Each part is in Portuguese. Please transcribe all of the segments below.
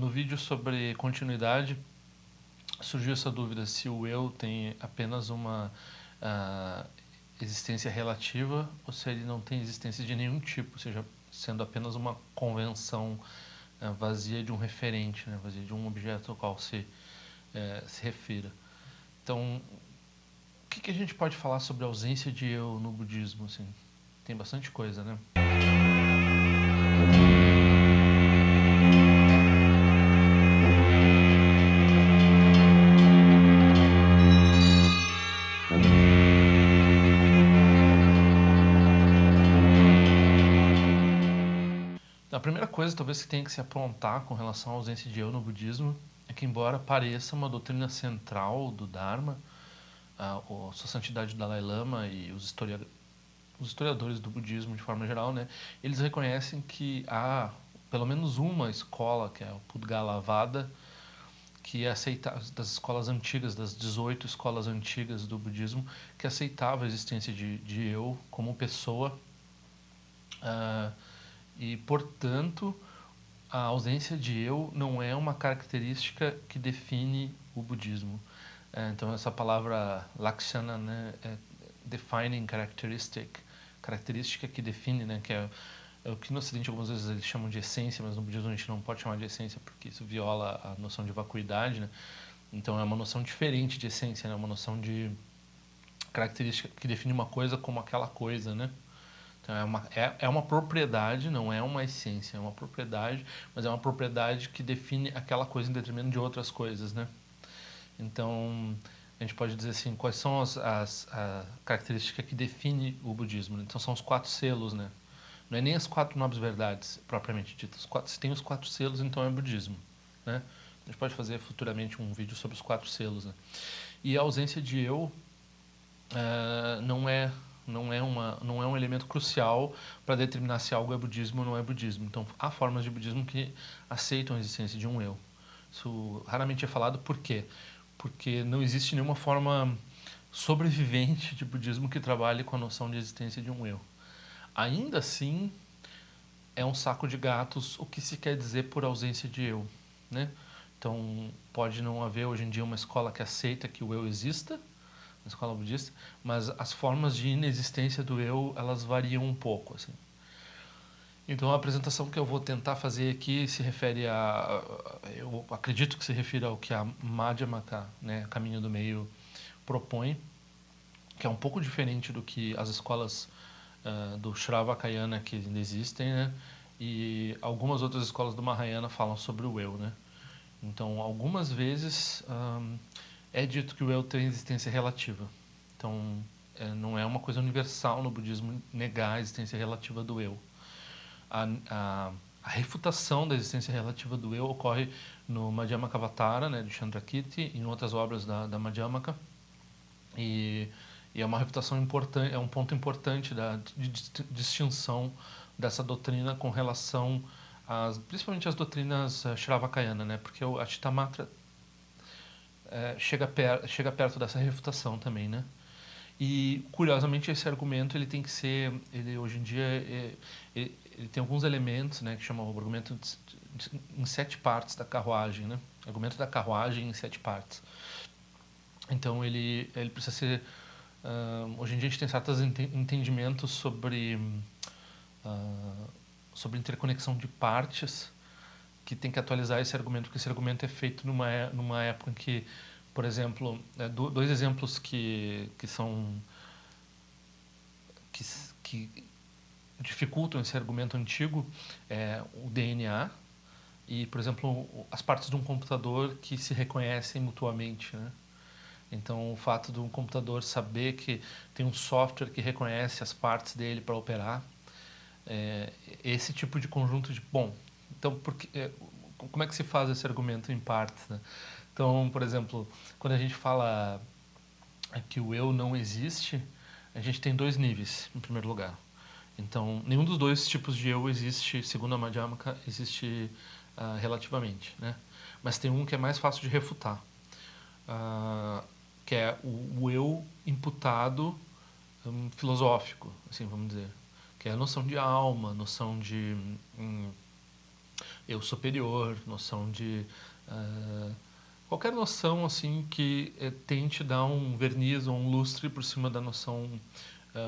No vídeo sobre continuidade, surgiu essa dúvida se o eu tem apenas uma existência relativa ou se ele não tem existência de nenhum tipo, ou seja, sendo apenas uma convenção vazia de um referente, né, vazia de um objeto ao qual se refira. Então, o que a gente pode falar sobre a ausência de eu no budismo? Assim? Tem bastante coisa, né? A primeira coisa, talvez, que tenha que se aprontar com relação à ausência de eu no budismo é que, embora pareça uma doutrina central do Dharma, a Sua Santidade Dalai Lama e os historiadores do budismo de forma geral, né, eles reconhecem que há pelo menos uma escola, que é o Pudgalavada, que aceita das escolas antigas, das 18 escolas antigas do budismo, que aceitava a existência de eu como pessoa e, portanto, a ausência de eu não é uma característica que define o budismo. Então, essa palavra lakshana, né, é defining characteristic, característica que define, né, que é o que no Ocidente algumas vezes eles chamam de essência, mas no budismo a gente não pode chamar de essência porque isso viola a noção de vacuidade, né? Então é uma noção diferente de essência, né? Uma noção de característica que define uma coisa como aquela coisa, né? Então é uma propriedade, não é uma essência, é uma propriedade, mas é uma propriedade que define aquela coisa em detrimento de outras coisas, né? Então, a gente pode dizer assim, quais são a característica que define o budismo, né? Então são os 4 selos, né? Não é nem as 4 nobres verdades, propriamente ditas. Se tem os 4 selos, então é budismo, né? A gente pode fazer futuramente um vídeo sobre os 4 selos, né? E a ausência de eu não é um elemento crucial para determinar se algo é budismo ou não é budismo. Então, há formas de budismo que aceitam a existência de um eu. Isso raramente é falado, por quê? Porque não existe nenhuma forma sobrevivente de budismo que trabalhe com a noção de existência de um eu. Ainda assim, é um saco de gatos o que se quer dizer por ausência de eu, né? Então, pode não haver hoje em dia uma escola que aceita que o eu exista, na escola budista, mas as formas de inexistência do eu, elas variam um pouco, assim. Então a apresentação que eu vou tentar fazer aqui se refere eu acredito que se refira ao que a Madhyamaka, né, Caminho do Meio, propõe, que é um pouco diferente do que as escolas do Shravakayana que ainda existem, né, e algumas outras escolas do Mahayana falam sobre o eu, né. Então algumas vezes é dito que o eu tem existência relativa. Então não é uma coisa universal no budismo negar a existência relativa do eu. A refutação da existência relativa do eu ocorre no Madhyamakavatara, né, de Chandrakirti, e em outras obras da Madhyamaka. E é uma refutação importante, é um ponto importante de distinção dessa doutrina com relação principalmente às doutrinas Shravakayana, né, porque a Chittamatra chega perto dessa refutação também, né? E curiosamente esse argumento ele tem que ser, ele hoje em dia ele tem alguns elementos, né, que chamam o argumento em 7 partes da carruagem, né? Argumento da carruagem em 7 partes. Então ele precisa ser hoje em dia a gente tem certos entendimentos sobre interconexão de partes que tem que atualizar esse argumento, porque esse argumento é feito numa época em que, por exemplo, dois exemplos que dificultam esse argumento antigo é o DNA e, por exemplo, as partes de um computador que se reconhecem mutuamente, né? Então, o fato de um computador saber que tem um software que reconhece as partes dele para operar, esse tipo de conjunto de... Bom, então, como é que se faz esse argumento em partes, né? Então, por exemplo, quando a gente fala que o eu não existe, a gente tem 2 níveis, em primeiro lugar. Então, nenhum dos 2 tipos de eu existe, segundo a Madhyamaka, existe relativamente, né? Mas tem um que é mais fácil de refutar, que é o eu imputado filosófico, assim, vamos dizer, que é a noção de alma, a noção de eu superior, noção de qualquer noção assim que tente dar um verniz ou um lustre por cima da noção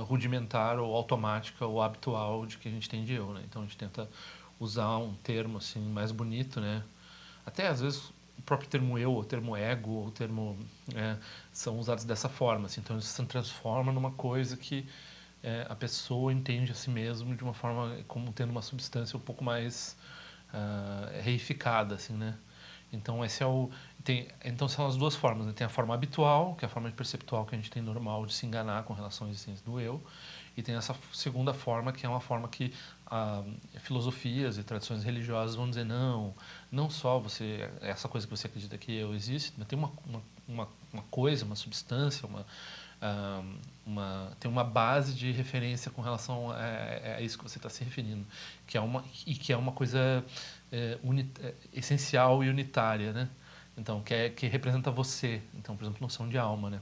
rudimentar ou automática ou habitual de que a gente tem de eu, né? Então a gente tenta usar um termo assim mais bonito, né? Até às vezes o próprio termo eu, o termo ego, o termo são usados dessa forma, assim. Então eles se transformam numa coisa que a pessoa entende a si mesmo de uma forma como tendo uma substância um pouco mais reificada, assim, né? Então esse é o então são as duas formas, né? Tem a forma habitual, que é a forma perceptual que a gente tem normal de se enganar com relação à existência do eu, e tem essa segunda forma que é uma forma que filosofias e tradições religiosas vão dizer não só você essa coisa que você acredita que eu existe, mas tem uma coisa, uma substância, tem uma base de referência com relação a isso que você está se referindo, que é uma coisa essencial e unitária, né? Então, que representa você. Então, por exemplo, noção de alma, né?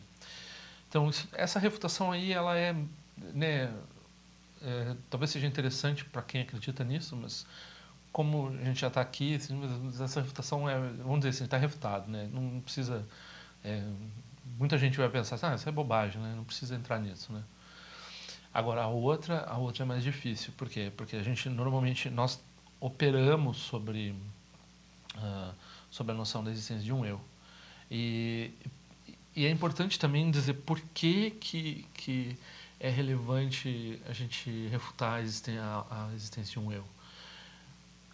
Então, essa refutação aí, ela né, talvez seja interessante para quem acredita nisso, mas como a gente já está aqui, assim, essa refutação vamos dizer assim, está refutado, né? Não precisa muita gente vai pensar assim, isso é bobagem, né? Não precisa entrar nisso, né? Agora, a outra é mais difícil. Por quê? Porque a gente, normalmente, nós operamos sobre a noção da existência de um eu. E, e é importante também dizer por que é relevante a gente refutar a existência de um eu.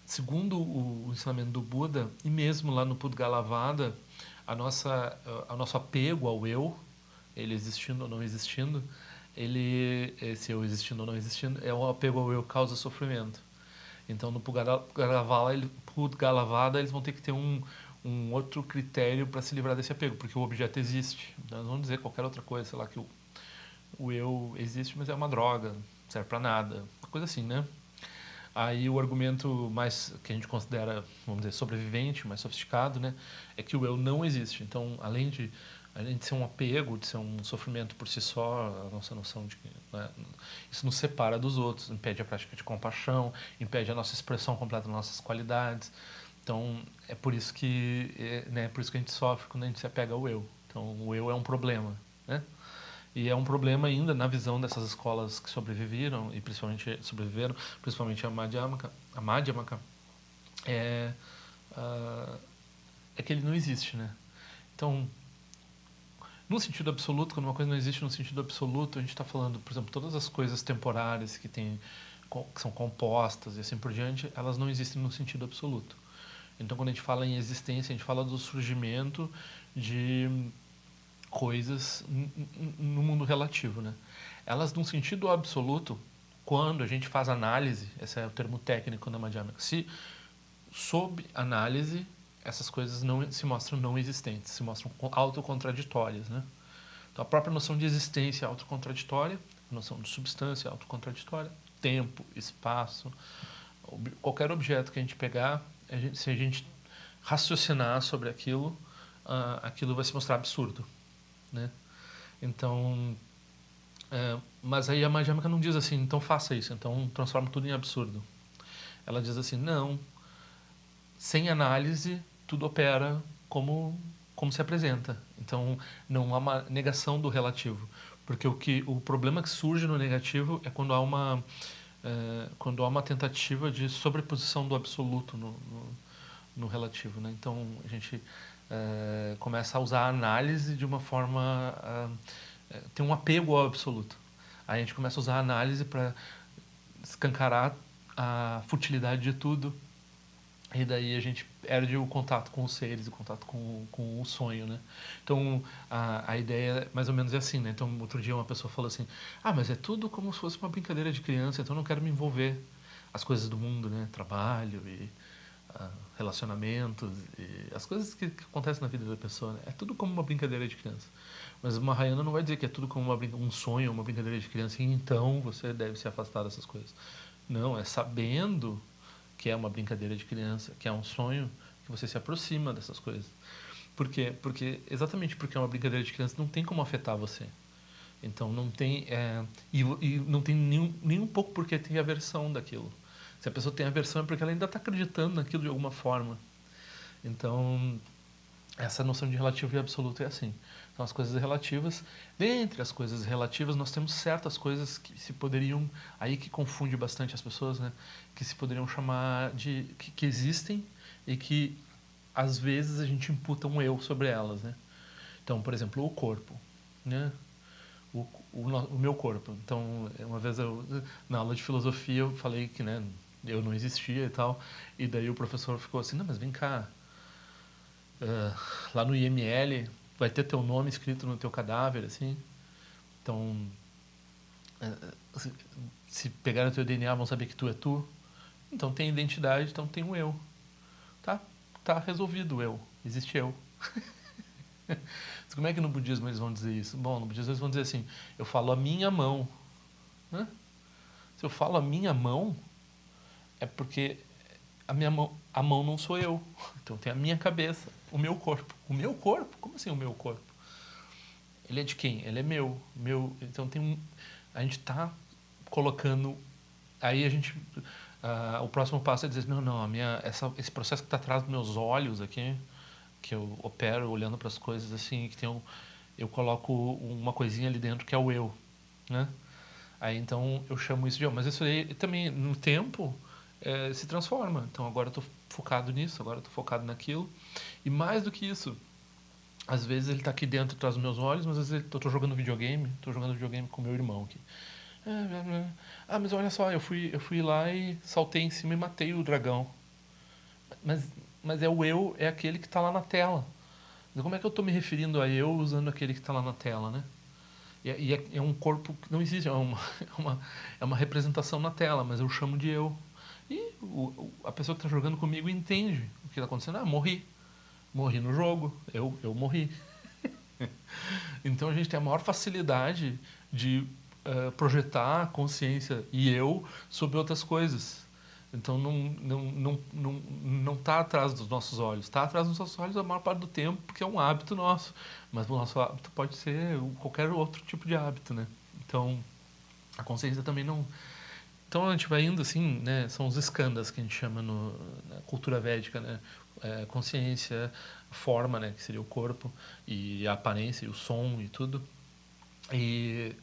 Segundo o ensinamento do Buda, e mesmo lá no Pudgalavada, o nosso apego ao eu, ele existindo ou não existindo, esse eu existindo ou não existindo, é um apego ao eu que causa sofrimento. Então, no Pudgalavada, eles vão ter que ter um outro critério para se livrar desse apego, porque o objeto existe. Nós vamos dizer qualquer outra coisa, sei lá, que o eu existe, mas é uma droga, não serve para nada, uma coisa assim, né? Aí o argumento mais que a gente considera, vamos dizer, sobrevivente, mais sofisticado, né, é que o eu não existe. Então, além de ser um apego, de ser um sofrimento por si só, a nossa noção de que isso nos separa dos outros, impede a prática de compaixão, impede a nossa expressão completa das nossas qualidades. Então, é por isso que, por isso que a gente sofre quando a gente se apega ao eu. Então, o eu é um problema, né? E é um problema ainda na visão dessas escolas que sobreviveram e principalmente a Madhyamaka é, é que ele não existe, né? Então, no sentido absoluto, quando uma coisa não existe no sentido absoluto, a gente está falando, por exemplo, todas as coisas temporárias que são compostas e assim por diante, elas não existem no sentido absoluto. Então, quando a gente fala em existência, a gente fala do surgimento de coisas no mundo relativo, né? Elas, num sentido absoluto, quando a gente faz análise, esse é o termo técnico da Madhyamaka, se sob análise essas coisas não se mostram não existentes, se mostram autocontraditórias, né? Então a própria noção de existência é autocontraditória, a noção de substância é autocontraditória, tempo, espaço, qualquer objeto que a gente pegar, se a gente raciocinar sobre aquilo, aquilo vai se mostrar absurdo, né? Então, mas aí a Madhyamaka não diz assim, então faça isso, então transforma tudo em absurdo. Ela diz assim, não, sem análise tudo opera como se apresenta. Então não há uma negação do relativo, porque o problema que surge no negativo é quando há uma tentativa de sobreposição do absoluto no relativo, né? Então a gente começa a usar a análise de uma forma tem um apego ao absoluto. Aí a gente começa a usar a análise para escancarar a futilidade de tudo, e daí a gente perde o contato com os seres, o contato com o sonho, né? Então, a ideia mais ou menos é assim, né? Então, outro dia uma pessoa falou assim, mas é tudo como se fosse uma brincadeira de criança, então eu não quero me envolver. As coisas do mundo, né? Trabalho e relacionamentos e as coisas que acontecem na vida da pessoa, né? É tudo como uma brincadeira de criança. Mas o Mahayana não vai dizer que é tudo como um sonho, uma brincadeira de criança, e então você deve se afastar dessas coisas. Não, é sabendo que é uma brincadeira de criança, que é um sonho, que você se aproxima dessas coisas. Por quê? Exatamente porque é uma brincadeira de criança, não tem como afetar você. Então não tem e não tem nem um pouco porque tem aversão daquilo. Se a pessoa tem aversão é porque ela ainda está acreditando naquilo de alguma forma. Então, essa noção de relativo e absoluto é assim. Então, as coisas relativas, dentre as coisas relativas, nós temos certas coisas que se poderiam, aí que confunde bastante as pessoas, né? Que se poderiam chamar de, que existem e que, às vezes, a gente imputa um eu sobre elas, né? Então, por exemplo, o corpo, né? O meu corpo. Então, uma vez na aula de filosofia, eu falei que, né, eu não existia e tal, e daí o professor ficou assim, não, mas vem cá, lá no IML vai ter teu nome escrito no teu cadáver, assim, então, se pegarem o teu DNA vão saber que tu é tu, então tem identidade, então tem o eu, tá? Tá resolvido o eu, existe eu. Mas como é que no budismo eles vão dizer isso? Bom, no budismo eles vão dizer assim, eu falo a minha mão, né? Se eu falo a minha mão, é porque a mão não sou eu. Então tem a minha cabeça, o meu corpo. O meu corpo? Como assim o meu corpo? Ele é de quem? Ele é meu. Então a gente está colocando. Aí a gente. O próximo passo é dizer, não, não, esse processo que está atrás dos meus olhos aqui, que eu opero olhando para as coisas assim, que eu coloco uma coisinha ali dentro que é o eu, né? Aí então eu chamo isso de eu. Mas isso aí também, no tempo, se transforma. Então agora eu estou focado nisso, agora eu estou focado naquilo. E mais do que isso, às vezes ele está aqui dentro, atrás dos meus olhos, mas às vezes eu estou jogando videogame com meu irmão aqui. Ah, mas olha só, eu fui lá e saltei em cima e matei o dragão. Mas, mas é o eu, é aquele que está lá na tela. Então, como é que eu estou me referindo a eu usando aquele que está lá na tela, né? É um corpo que não existe, é uma representação na tela, mas eu chamo de eu. E a pessoa que está jogando comigo entende o que está acontecendo. Ah, morri. Morri no jogo, eu morri. Então a gente tem a maior facilidade de projetar a consciência e eu sobre outras coisas. Então não está atrás dos nossos olhos. Está atrás dos nossos olhos a maior parte do tempo, porque é um hábito nosso. Mas o nosso hábito pode ser qualquer outro tipo de hábito, né? Então a consciência também não. Então a gente vai indo assim, né? São os skandhas que a gente chama na cultura védica, né? Consciência, forma, né? Que seria o corpo, e a aparência, e o som e tudo. E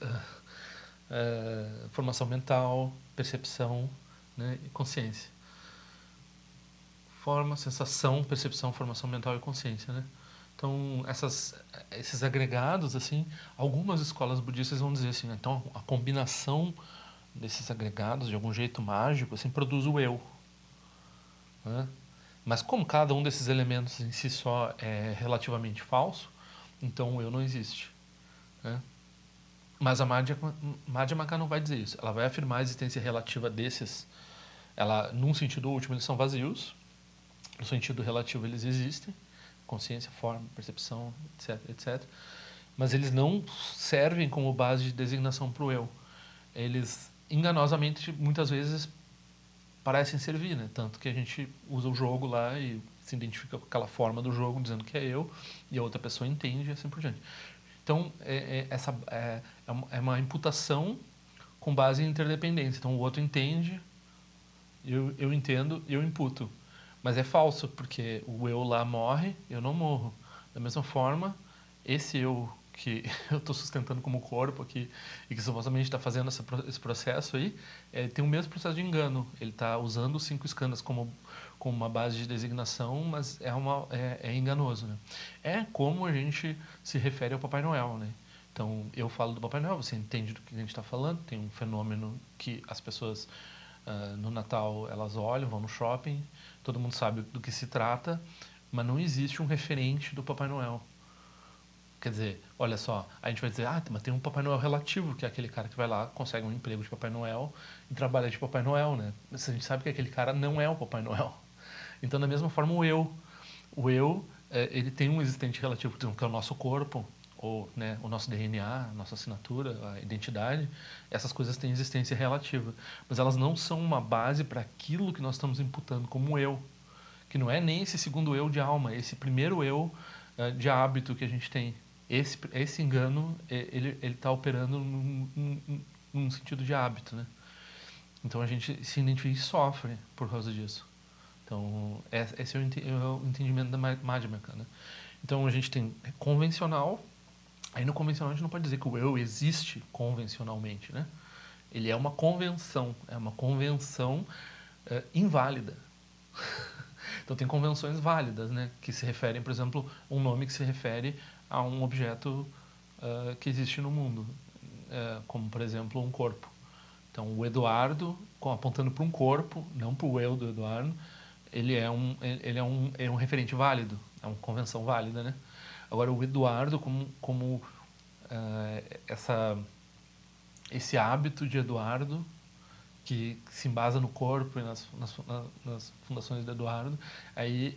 formação mental, percepção, né? E consciência. Forma, sensação, percepção, formação mental e consciência, né? Então, esses agregados, assim, algumas escolas budistas vão dizer assim, então a combinação desses agregados, de algum jeito mágico, assim, produz o eu, né? Mas como cada um desses elementos em si só é relativamente falso, então o eu não existe, né? Mas a Madhyamaka não vai dizer isso. Ela vai afirmar a existência relativa desses. Num sentido último, eles são vazios. No sentido relativo, eles existem. Consciência, forma, percepção, etc, etc. Mas eles não servem como base de designação para o eu. Eles, enganosamente, muitas vezes parecem servir, né? Tanto que a gente usa o jogo lá e se identifica com aquela forma do jogo, dizendo que é eu, e a outra pessoa entende e assim por diante. Então, é uma imputação com base em interdependência. Então, o outro entende, eu entendo e eu imputo. Mas é falso, porque o eu lá morre, eu não morro. Da mesma forma, esse eu que eu estou sustentando como corpo aqui e que supostamente está fazendo esse processo aí, tem o mesmo processo de engano. Ele está usando os 5 skandhas como uma base de designação, mas é enganoso, né? É como a gente se refere ao Papai Noel, né? Então, eu falo do Papai Noel, você entende do que a gente está falando, tem um fenômeno que as pessoas no Natal elas olham, vão no shopping, todo mundo sabe do que se trata, mas não existe um referente do Papai Noel. Quer dizer, olha só, a gente vai dizer, mas tem um Papai Noel relativo, que é aquele cara que vai lá, consegue um emprego de Papai Noel e trabalha de Papai Noel, né? Mas a gente sabe que aquele cara não é o Papai Noel. Então, da mesma forma, o eu, ele tem um existente relativo, que é o nosso corpo, ou né, o nosso DNA, a nossa assinatura, a identidade, essas coisas têm existência relativa. Mas elas não são uma base para aquilo que nós estamos imputando como eu, que não é nem esse segundo eu de alma, esse primeiro eu de hábito que a gente tem. Esse engano, ele está operando num sentido de hábito, né? Então a gente se identifica e sofre por causa disso. Então esse é o entendimento da Madhyamaka, né? Então a gente tem convencional. Aí no convencional a gente não pode dizer que o eu existe convencionalmente, né? Ele é uma convenção inválida. Então tem convenções válidas, né? Que se referem, por exemplo, um nome que se refere a um objeto que existe no mundo, como por exemplo um corpo. Então o Eduardo, apontando para um corpo, não para o eu do Eduardo, ele é um referente válido, é uma convenção válida, né? Agora o Eduardo como esse hábito de Eduardo que se embasa no corpo e nas fundações do Eduardo, aí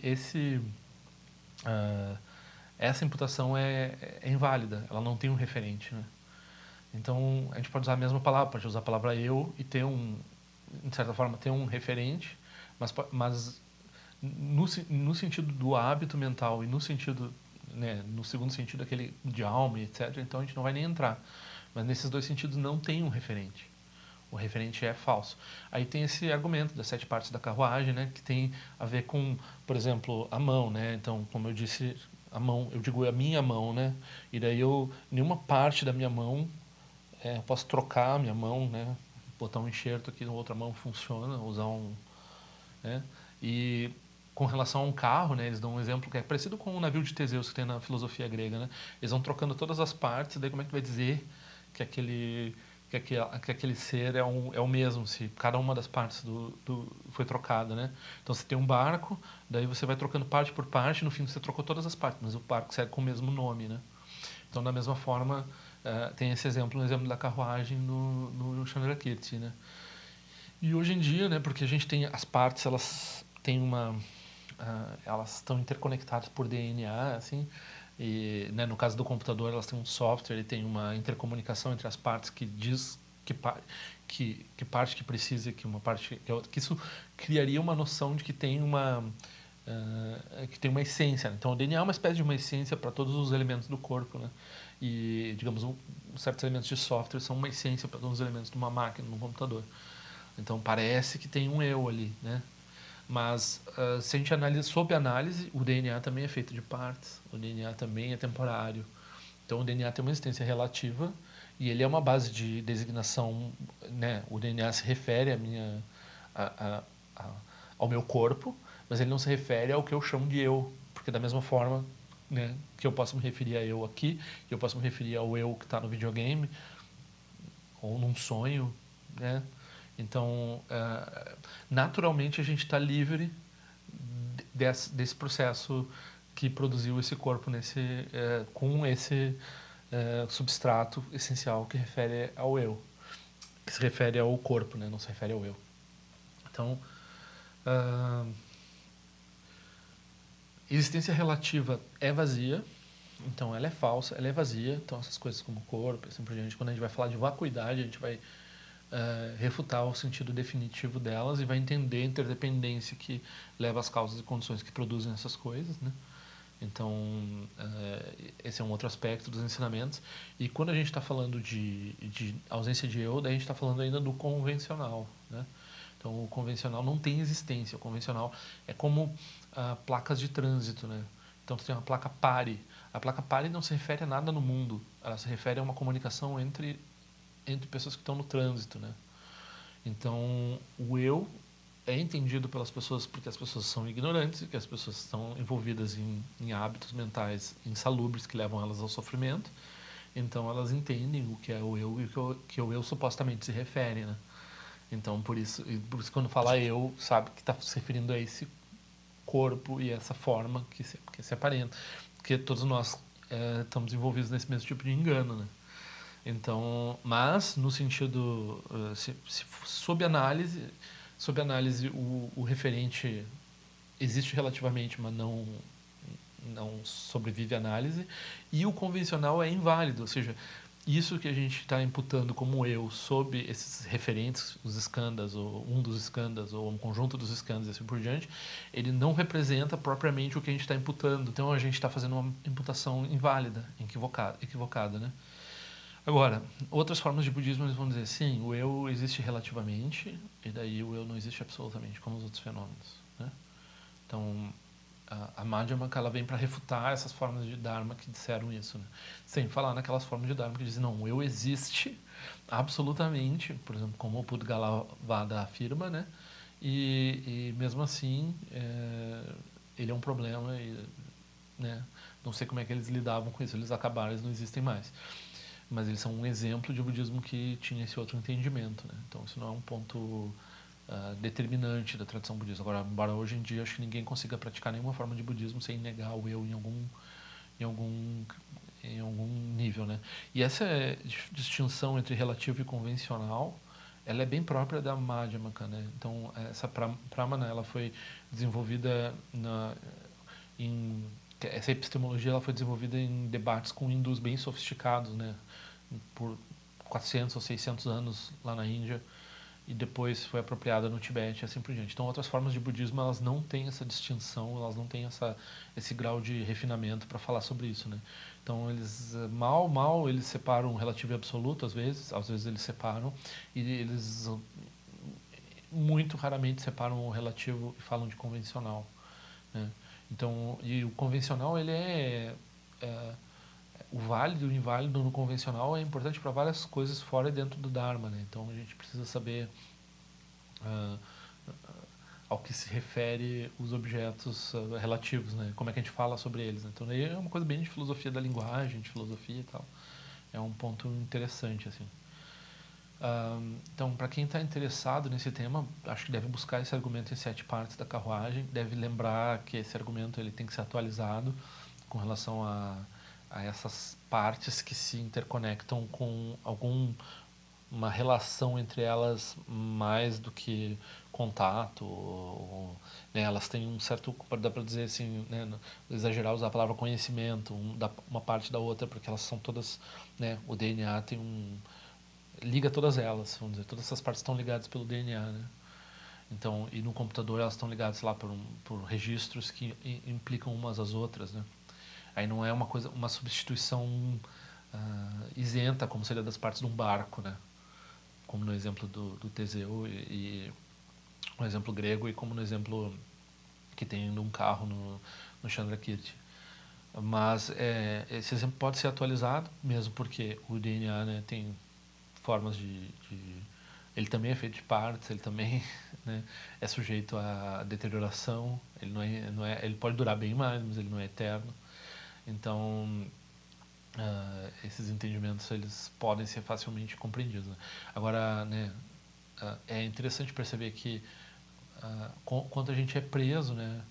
essa imputação é inválida, ela não tem um referente, né? Então a gente pode usar a mesma palavra, pode usar a palavra eu e ter de certa forma, ter um referente, mas no sentido do hábito mental e no sentido, né, no segundo sentido aquele de alma, etc., então a gente não vai nem entrar. Mas nesses dois sentidos não tem um referente. O referente é falso. Aí tem esse argumento das 7 partes da carruagem, né, que tem a ver com, por exemplo, a mão, né? Então, como eu disse, a mão, eu digo a minha mão, né? E daí nenhuma parte da minha mão, eu posso trocar a minha mão, né? Botar um enxerto aqui na outra mão funciona, usar né? E com relação a um carro, né, eles dão um exemplo que é parecido com o navio de Teseus que tem na filosofia grega, né? Eles vão trocando todas as partes, daí como é que vai dizer que aquele ser é o mesmo, se cada uma das partes foi trocada, né? Então você tem um barco, daí você vai trocando parte por parte, no fim você trocou todas as partes, mas o barco segue com o mesmo nome, né? Então da mesma forma tem esse exemplo, no exemplo da carruagem no Chandrakirti, né? E hoje em dia, né, porque a gente tem as partes, elas têm elas estão interconectadas por DNA, assim, e né, no caso do computador elas têm um software e tem uma intercomunicação entre as partes que diz que parte que precisa, que uma parte que outra, que isso criaria uma noção de que tem uma essência, né? Então o DNA é uma espécie de uma essência para todos os elementos do corpo, né? E digamos certos elementos de software são uma essência para todos os elementos de uma máquina, de um computador. Então parece que tem um eu ali, né? Mas se a gente analisa sob análise, o DNA também é feito de partes, o DNA também é temporário. Então o DNA tem uma existência relativa e ele é uma base de designação, né? O DNA se refere a, a, ao meu corpo, mas ele não se refere ao que eu chamo de eu, porque da mesma forma, né, que eu posso me referir a eu aqui, que eu posso me referir ao eu que está no videogame ou num sonho, né? Então, naturalmente a gente está livre desse processo que produziu esse corpo com esse substrato essencial que refere ao eu, que se refere ao corpo, né? Não se refere ao eu. Então, existência relativa é vazia, então ela é falsa, ela é vazia. Então essas coisas como corpo, assim por diante, quando a gente vai falar de vacuidade, a gente vai refutar o sentido definitivo delas e vai entender a interdependência que leva às causas e condições que produzem essas coisas, né? Então, esse é um outro aspecto dos ensinamentos. E quando a gente está falando de ausência de eu, daí a gente está falando ainda do convencional, né? Então, o convencional não tem existência. O convencional é como placas de trânsito, né? Então, você tem uma placa pare. A placa pare não se refere a nada no mundo. Ela se refere a uma comunicação entre pessoas que estão no trânsito, né? Então, o eu é entendido pelas pessoas porque as pessoas são ignorantes e que as pessoas estão envolvidas em hábitos mentais insalubres que levam elas ao sofrimento. Então, elas entendem o que é o eu e o que o eu supostamente se refere, né? Então, por isso quando fala eu, sabe que está se referindo a esse corpo e essa forma que se aparenta. Porque todos nós estamos envolvidos nesse mesmo tipo de engano, né? Então, mas no sentido, sob análise o referente existe relativamente, mas não sobrevive à análise, e o convencional é inválido, ou seja, isso que a gente está imputando como eu sob esses referentes, os skandhas, ou um dos skandhas, ou um conjunto dos skandhas e assim por diante, ele não representa propriamente o que a gente está imputando. Então a gente está fazendo uma imputação inválida, equivocada, né? Agora, outras formas de budismo eles vão dizer, sim, o eu existe relativamente, e daí o eu não existe absolutamente, como os outros fenômenos, né? Então, a Madhyamaka, ela vem para refutar essas formas de Dharma que disseram isso, né? Sem falar naquelas formas de Dharma que dizem, não, o eu existe absolutamente, por exemplo, como o Pudgalavada afirma, né? E mesmo assim, ele é um problema, e, né? Não sei como é que eles lidavam com isso, eles acabaram, eles não existem mais. Mas eles são um exemplo de budismo que tinha esse outro entendimento, né? Então isso não é um ponto determinante da tradição budista. Agora, embora hoje em dia acho que ninguém consiga praticar nenhuma forma de budismo sem negar o eu em algum, em algum nível, né? E essa distinção entre relativo e convencional, ela é bem própria da Madhyamaka, né? Então essa Pramana, ela foi desenvolvida em essa epistemologia, ela foi desenvolvida em debates com hindus bem sofisticados, né? Por 400 ou 600 anos lá na Índia, e depois foi apropriada no Tibete e assim por diante. Então, outras formas de budismo, elas não têm essa distinção, elas não têm esse grau de refinamento para falar sobre isso, né? Então, eles mal eles separam o relativo e absoluto, às vezes eles separam, e eles muito raramente separam o relativo e falam de convencional, né? Então, e o convencional, ele é o válido e o inválido no convencional é importante para várias coisas fora e dentro do Dharma, né? Então a gente precisa saber uh, ao que se refere os objetos relativos, né? Como é que a gente fala sobre eles, né? Então aí é uma coisa bem de filosofia da linguagem, de filosofia e tal. É um ponto interessante, assim. Então, para quem está interessado nesse tema, acho que deve buscar esse argumento em 7 partes da carruagem, deve lembrar que esse argumento ele tem que ser atualizado com relação a essas partes que se interconectam com uma relação entre elas mais do que contato, né, elas têm um certo, dá para dizer assim, né, exagerar usar a palavra conhecimento, uma parte da outra, porque elas são todas, né, o DNA tem liga todas elas, vamos dizer, todas essas partes estão ligadas pelo DNA, né? Então, e no computador elas estão ligadas, sei lá, por registros que implicam umas às outras, né? Aí não é uma substituição isenta, como seria das partes de um barco, né? Como no exemplo do Teseu e no exemplo grego, e como no exemplo que tem de um carro no Chandrakirti. Mas esse exemplo pode ser atualizado, mesmo porque o DNA, né, tem formas ele também é feito de partes, ele também, né, é sujeito à deterioração, ele ele pode durar bem mais, mas ele não é eterno. Então, esses entendimentos eles podem ser facilmente compreendidos, né? Agora, né, é interessante perceber que quando a gente é preso, né,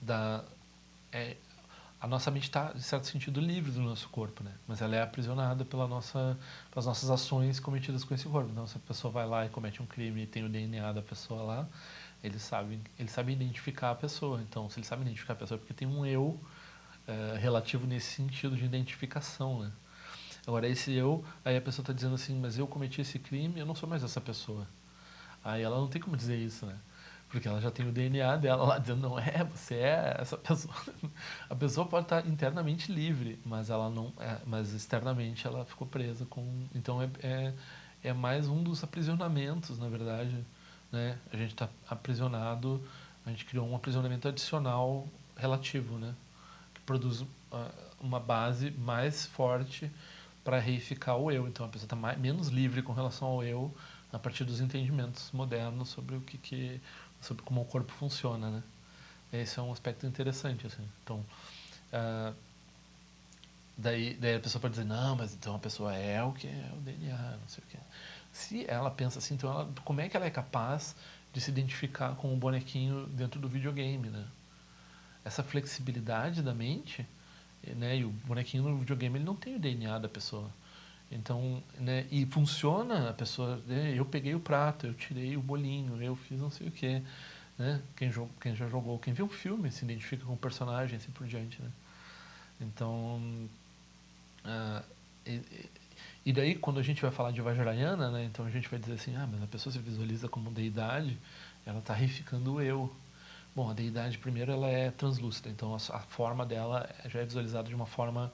da, é, a nossa mente está, de certo sentido, livre do nosso corpo, né? Mas ela é aprisionada pelas nossas ações cometidas com esse corpo. Então, se a pessoa vai lá e comete um crime e tem o DNA da pessoa lá, eles sabem identificar a pessoa. Então, se eles sabem identificar a pessoa, é porque tem um eu relativo nesse sentido de identificação, né? Agora, esse eu, aí a pessoa está dizendo assim, mas eu cometi esse crime, eu não sou mais essa pessoa. Aí ela não tem como dizer isso, né? Porque ela já tem o DNA dela lá dizendo, não é, você é essa pessoa. A pessoa pode estar internamente livre, mas ela não mas externamente ela ficou presa com. Então é mais um dos aprisionamentos, na verdade, né? A gente está aprisionado, a gente criou um aprisionamento adicional relativo, né? Que produz uma base mais forte para reificar o eu. Então a pessoa está menos livre com relação ao eu a partir dos entendimentos modernos sobre sobre como o corpo funciona, né? Esse é um aspecto interessante, assim. Então, daí a pessoa pode dizer, não, mas então a pessoa é o que é o DNA, não sei o que. Se ela pensa assim, então como é que ela é capaz de se identificar com o bonequinho dentro do videogame, né? Essa flexibilidade da mente, né? E o bonequinho no videogame ele não tem o DNA da pessoa. Então, né, e funciona, a pessoa, né, eu peguei o prato, eu tirei o bolinho, eu fiz não sei o quê, né? Quem já jogou, quem viu um filme se identifica com o personagem, assim por diante, né? Então, ah, e, e daí quando a gente vai falar de Vajrayana, né, então a gente vai dizer assim, mas a pessoa se visualiza como deidade, ela está reificando o eu. Bom, a deidade primeiro ela é translúcida, então a forma dela já é visualizada de uma forma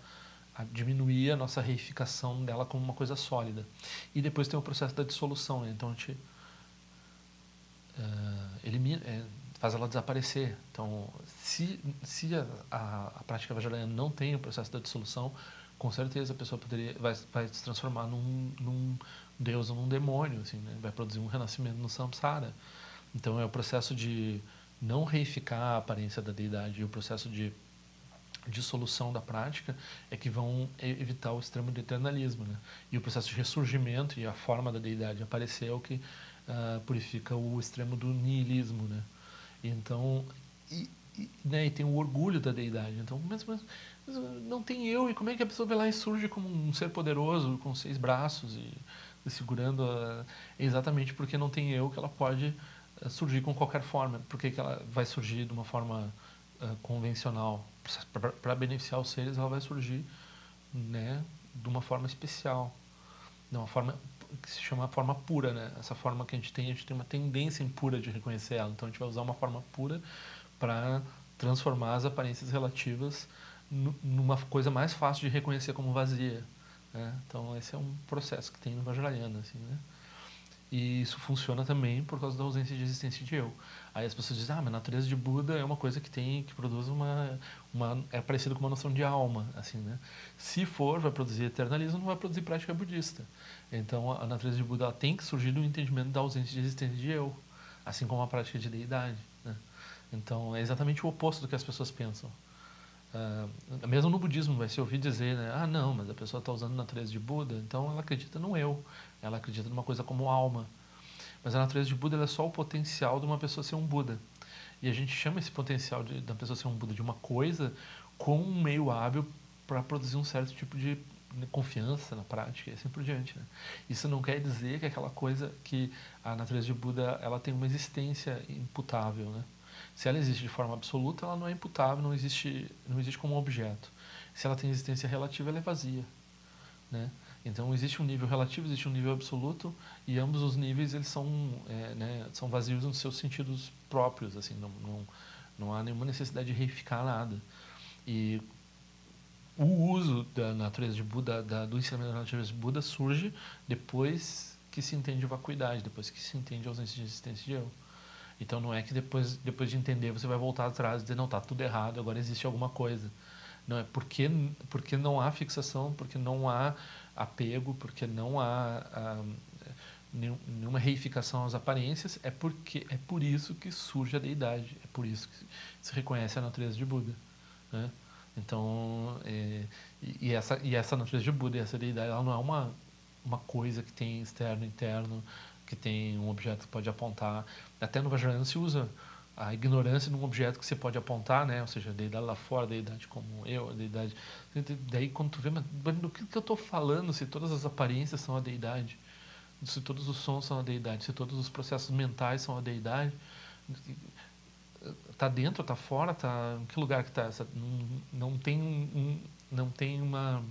a diminuir a nossa reificação dela como uma coisa sólida. E depois tem o processo da dissolução, né? Então a gente elimina, faz ela desaparecer. Então, se a prática vajrayana não tem o processo da dissolução, com certeza a pessoa vai se transformar num deus ou num demônio, assim, né? Vai produzir um renascimento no samsara. Então é o processo de não reificar a aparência da deidade e o processo de dissolução da prática é que vão evitar o extremo do eternalismo, né? E o processo de ressurgimento e a forma da deidade aparecer é o que purifica o extremo do niilismo, né? Então, né, e tem o orgulho da deidade. Então, mas não tem eu, e como é que a pessoa vai lá e surge como um ser poderoso com 6 braços e segurando é exatamente porque não tem eu que ela pode surgir com qualquer forma. Por que ela vai surgir de uma forma convencional? Para beneficiar os seres, ela vai surgir, né, de uma forma especial, de uma forma que se chama forma pura, né? Essa forma que a gente tem uma tendência impura de reconhecer ela. Então a gente vai usar uma forma pura para transformar as aparências relativas numa coisa mais fácil de reconhecer como vazia, né? Então esse é um processo que tem no Vajrayana, assim, né? E isso funciona também por causa da ausência de existência de eu. Aí as pessoas dizem, mas a natureza de Buda é uma coisa que produz é parecido com uma noção de alma, assim, né? Se for, vai produzir eternalismo, não vai produzir prática budista. Então a natureza de Buda ela tem que surgir do entendimento da ausência de existência de eu, assim como a prática de deidade, né? Então é exatamente o oposto do que as pessoas pensam. Mesmo no budismo vai se ouvir dizer, né, não, mas a pessoa está usando a natureza de Buda, então ela acredita no eu, ela acredita numa coisa como alma. Mas a natureza de Buda é só o potencial de uma pessoa ser um Buda. E a gente chama esse potencial da pessoa ser um Buda de uma coisa com um meio hábil para produzir um certo tipo de confiança na prática e assim por diante, né? Isso não quer dizer que aquela coisa que a natureza de Buda ela tem uma existência imputável, né? Se ela existe de forma absoluta, ela não é imputável, não existe como um objeto. Se ela tem existência relativa, ela é vazia, né? Então existe um nível relativo, existe um nível absoluto, e ambos os níveis eles são, né, são vazios nos seus sentidos próprios, assim, não há nenhuma necessidade de reificar nada. E o uso da natureza de Buda, do ensinamento da natureza de Buda surge depois que se entende vacuidade, depois que se entende a ausência de existência de eu. Então não é que depois de entender você vai voltar atrás e dizer, não, está tudo errado, agora existe alguma coisa. Não é porque não há fixação, porque não há apego, porque não há nenhuma reificação às aparências, é por isso que surge a deidade, é por isso que se reconhece a natureza de Buda, né? Então, essa natureza de Buda, essa deidade, ela não é uma coisa que tem externo, interno, que tem um objeto que pode apontar. Até no Vajrayana se usa a ignorância de um objeto que você pode apontar, né? Ou seja, a deidade lá fora, a deidade como eu, a deidade... Daí quando tu vê, mas do que eu estou falando se todas as aparências são a deidade? Se todos os sons são a deidade? Se todos os processos mentais são a deidade? Está dentro, está fora, tá em que lugar que está? Não tem uma...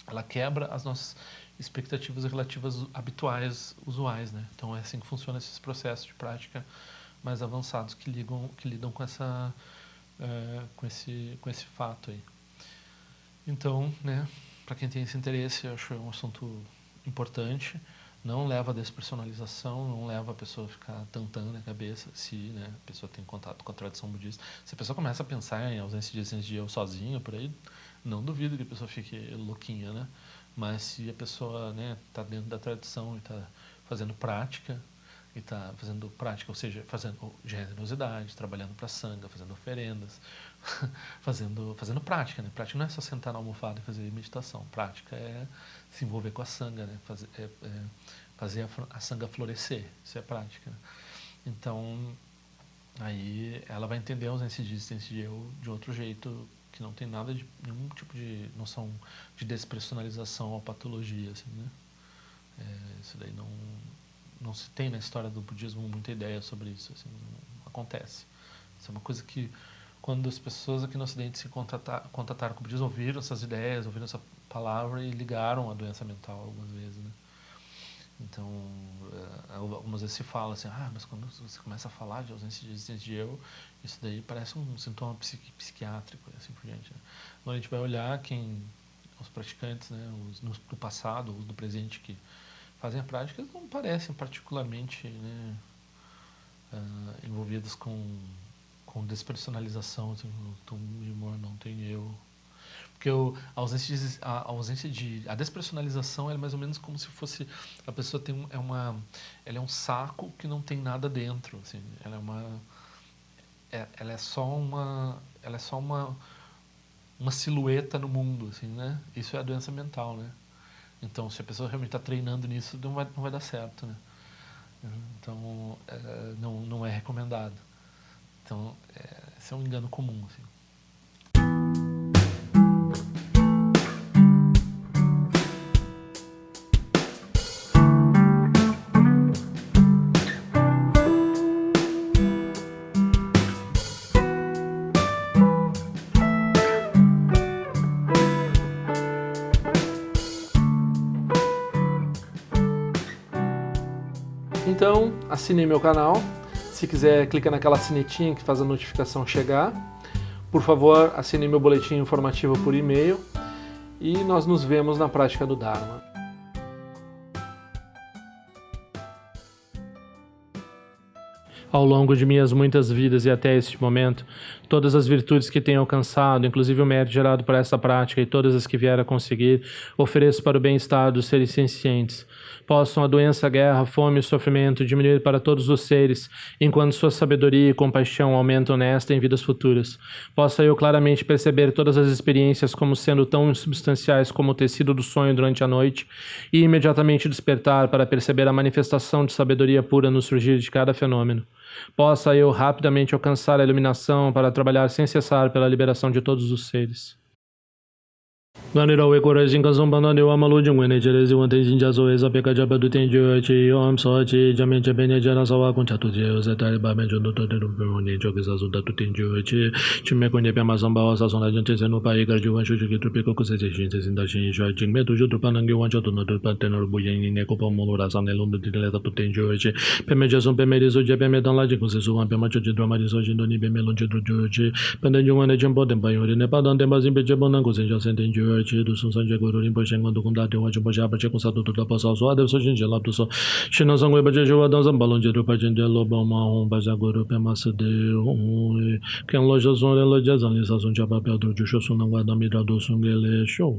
Ela quebra as nossas expectativas relativas habituais, usuais, né? Então é assim que funcionam esses processos de prática mais avançados que lidam com com esse fato aí. Então, né, para quem tem esse interesse, eu acho um assunto importante. Não leva a despersonalização, não leva a pessoa a ficar tantando na cabeça se, né, a pessoa tem contato com a tradição budista. Se a pessoa começa a pensar em ausência de essência de eu sozinha, por aí, não duvido que a pessoa fique louquinha, né? Mas se a pessoa, né, está dentro da tradição e está fazendo prática, ou seja, fazendo generosidade, trabalhando para a sangha, fazendo oferendas, fazendo prática, né? Prática não é só sentar na almofada e fazer meditação. Prática é se envolver com a sangha, né? Fazer a sangha florescer. Isso é prática, né? Então, aí ela vai entender a ausência de existência de eu de outro jeito, que não tem nada de nenhum tipo de noção de despersonalização ou patologia, assim, né? Isso daí não se tem na história do budismo muita ideia sobre isso, assim, não acontece. Isso é uma coisa que, quando as pessoas aqui no Ocidente se contataram com o budismo, ouviram essas ideias, ouviram essa palavra e ligaram a doença mental algumas vezes, né? Então, algumas vezes se fala assim, mas quando você começa a falar de ausência de existência de eu, isso daí parece um sintoma psiquiátrico, assim por diante, né? Quando a gente vai olhar quem os praticantes, né, do passado ou do presente que fazem a prática, eles não parecem particularmente, né, envolvidos com despersonalização, assim, tu e o não tem eu. Porque a despersonalização é mais ou menos como se fosse a pessoa ela é um saco que não tem nada dentro, assim, ela é só uma silhueta no mundo, assim, né? Isso é a doença mental, né? Então, se a pessoa realmente está treinando nisso, não vai dar certo, né? Então, não é recomendado. Então, esse é um engano comum, assim. Então, assine meu canal. Se quiser, clica naquela sinetinha que faz a notificação chegar. Por favor, assine meu boletim informativo por e-mail. E nós nos vemos na prática do Dharma. Ao longo de minhas muitas vidas e até este momento, todas as virtudes que tenho alcançado, inclusive o mérito gerado por essa prática e todas as que vier a conseguir, ofereço para o bem-estar dos seres sencientes. Possam a doença, a guerra, a fome e o sofrimento diminuir para todos os seres, enquanto sua sabedoria e compaixão aumentam nesta e em vidas futuras. Possa eu claramente perceber todas as experiências como sendo tão insubstanciais como o tecido do sonho durante a noite e imediatamente despertar para perceber a manifestação de sabedoria pura no surgir de cada fenômeno. Possa eu rapidamente alcançar a iluminação para trabalhar sem cessar pela liberação de todos os seres. Ganira we kore jinga zombana de wamalu jingwene jerezi wante jinja zo eza peka jabadu tenjo chi om so chi jamen jebene jana sawa kuncha tu je zetari ba menjo no to de rumoni jogi za zo datu tenjo chi chime konye pema zamba wa sa sona jante zenu pa igar ju wanshu ji tu peko kuse je shin zinda shin jwa jingme tu ju tu panangi wancha tu no tu patenor buyen ne ko pomo ra sa ne lund de le datu tenjo chi peme je son peme zo je peme dan la ji kuse so wan pema cho ji drama ji so jin do ni peme lon ji du ji pende ju wane jembo den ba yori ne pa dan den ba zin pe je bon nan ko sen ja sen tenjo chi du son san je guru rin po shen gon du kum da de wa je bo ja ba che kun sa du da pa sa so ade so jin je la du so shin na sang we ba je jo wa dan zam balon je du pa jin de lo ba ma hon ba ja guru pe ma se de ken lo jo zon le lo je zan li sa son ja pa pe du ju sho sun na wa da mi da do sun ge le sho